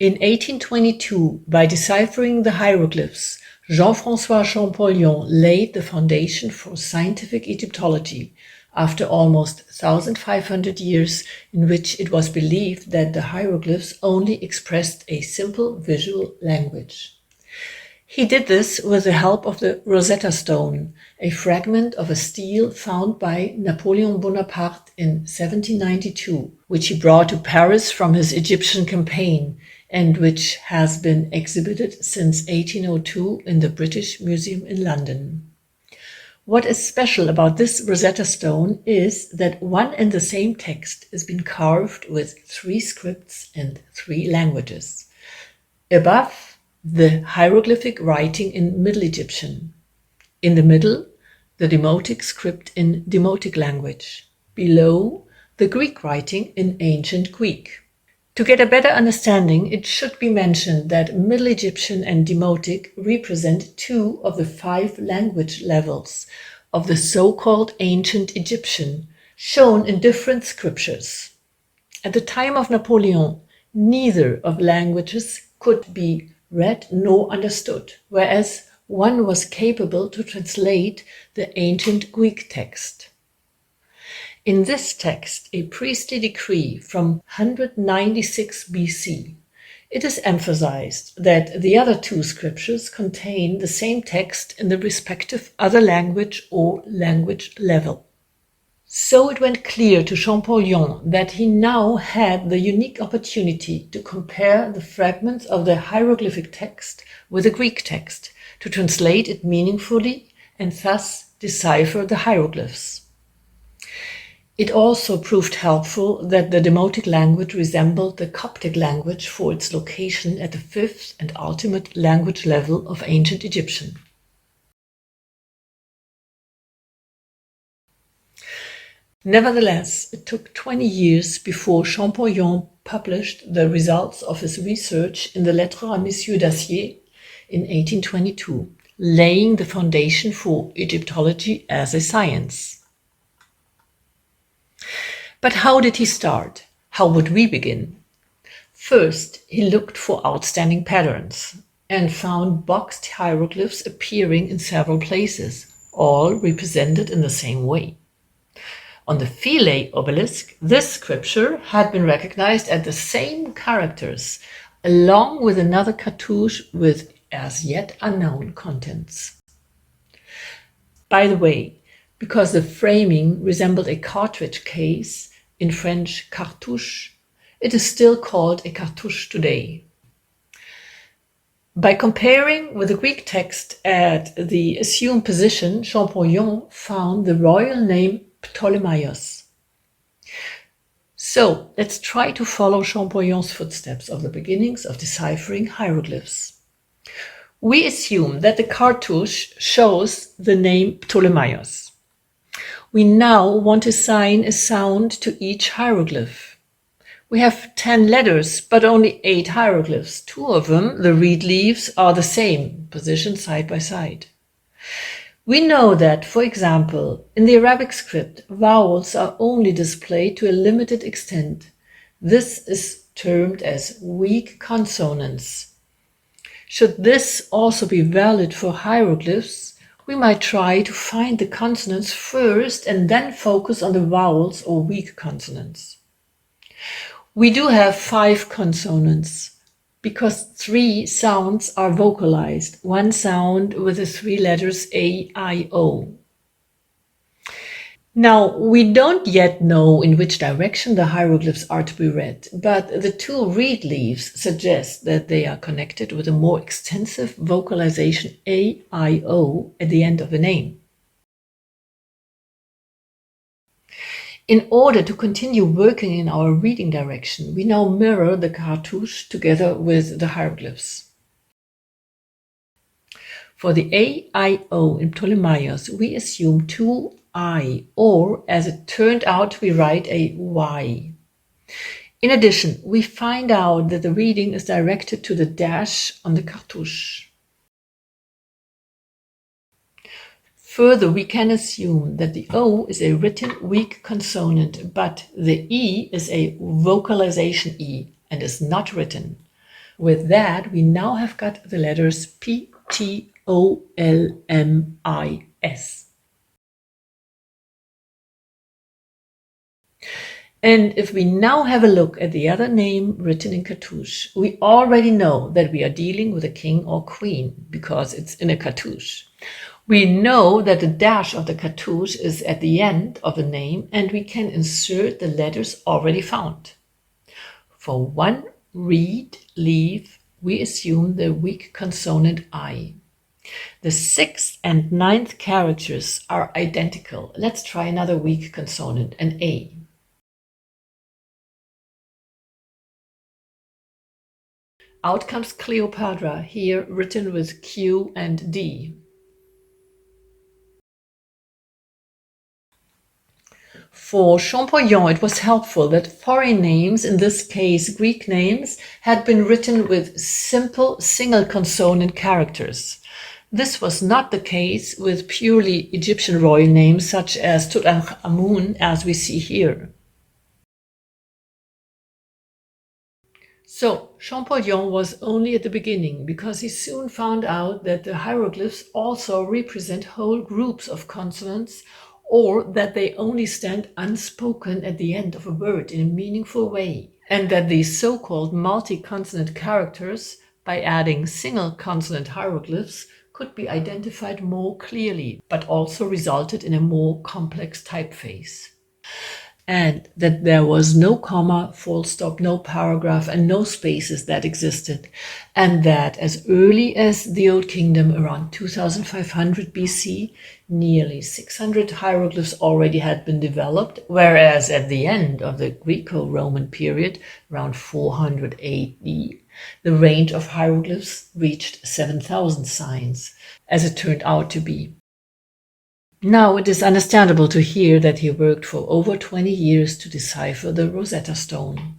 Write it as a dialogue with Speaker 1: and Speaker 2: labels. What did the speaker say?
Speaker 1: In 1822, by deciphering the hieroglyphs, Jean-Francois Champollion laid the foundation for scientific Egyptology after almost 1,500 years in which it was believed that the hieroglyphs only expressed a simple visual language. He did this with the help of the Rosetta Stone, a fragment of a stele found by Napoleon Bonaparte in 1792, which he brought to Paris from his Egyptian campaign, and which has been exhibited since 1802 in the British Museum in London. What is special about this Rosetta Stone is that one and the same text has been carved with 3 scripts and 3 languages. Above, the hieroglyphic writing in Middle Egyptian. In the middle, the Demotic script in Demotic language. Below, the Greek writing in Ancient Greek. To get a better understanding, it should be mentioned that Middle Egyptian and Demotic represent 2 of the 5 language levels of the so-called Ancient Egyptian, shown in different scriptures. At the time of Napoleon, neither of languages could be read nor understood, whereas one was capable to translate the ancient Greek text. In this text, a priestly decree from 196 BC, it is emphasized that the other 2 scriptures contain the same text in the respective other language or language level. So it went clear to Champollion that he now had the unique opportunity to compare the fragments of the hieroglyphic text with the Greek text, to translate it meaningfully and thus decipher the hieroglyphs. It also proved helpful that the Demotic language resembled the Coptic language for its location at the 5th and ultimate language level of Ancient Egyptian. Nevertheless, it took 20 years before Champollion published the results of his research in the Lettres à Messieurs d'Acier in 1822, laying the foundation for Egyptology as a science. But how did he start? How would we begin? First, he looked for outstanding patterns and found boxed hieroglyphs appearing in several places, all represented in the same way. On the Philae obelisk, this scripture had been recognized as the same characters, along with another cartouche with as yet unknown contents. By the way, because the framing resembled a cartridge case, in French cartouche, it is still called a cartouche today. By comparing with the Greek text at the assumed position, Champollion found the royal name Ptolemaios. So let's try to follow Champollion's footsteps of the beginnings of deciphering hieroglyphs. We assume that the cartouche shows the name Ptolemaios. We now want to assign a sound to each hieroglyph. We have 10 letters, but only 8 hieroglyphs. 2 of them, the reed leaves, are the same, positioned side by side. We know that, for example, in the Arabic script, vowels are only displayed to a limited extent. This is termed as weak consonants. Should this also be valid for hieroglyphs, we might try to find the consonants first and then focus on the vowels or weak consonants. We do have 5 consonants because 3 sounds are vocalized, 1 sound with the 3 letters A, I, O. Now, we don't yet know in which direction the hieroglyphs are to be read, but the 2 reed leaves suggest that they are connected with a more extensive vocalization A, I, O at the end of the name. In order to continue working in our reading direction, we now mirror the cartouche together with the hieroglyphs. For the A, I, O in Ptolemaios, we assume 2 I, or as it turned out, we write a Y. In addition, we find out that the reading is directed to the dash on the cartouche. Further, we can assume that the O is a written weak consonant, but the E is a vocalization E and is not written. With that, we now have got the letters P, T, O, L, M, I, S. And if we now have a look at the other name written in cartouche, we already know that we are dealing with a king or queen because it's in a cartouche. We know that the dash of the cartouche is at the end of the name, and we can insert the letters already found. For one read, leave, we assume the weak consonant I. The 6th and 9th characters are identical. Let's try another weak consonant, an A. Out comes Cleopatra, here written with Q and D. For Champollion, it was helpful that foreign names, in this case Greek names, had been written with simple single consonant characters. This was not the case with purely Egyptian royal names such as Tutankhamun, as we see here. So Champollion was only at the beginning, because he soon found out that the hieroglyphs also represent whole groups of consonants, or that they only stand unspoken at the end of a word in a meaningful way, and that these so-called multi-consonant characters, by adding single consonant hieroglyphs, could be identified more clearly, but also resulted in a more complex typeface. And that there was no comma, full stop, no paragraph, and no spaces that existed. And that as early as the Old Kingdom, around 2500 BC, nearly 600 hieroglyphs already had been developed, whereas at the end of the Greco-Roman period, around 400 AD, the range of hieroglyphs reached 7,000 signs, as it turned out to be. Now it is understandable to hear that he worked for over 20 years to decipher the Rosetta Stone.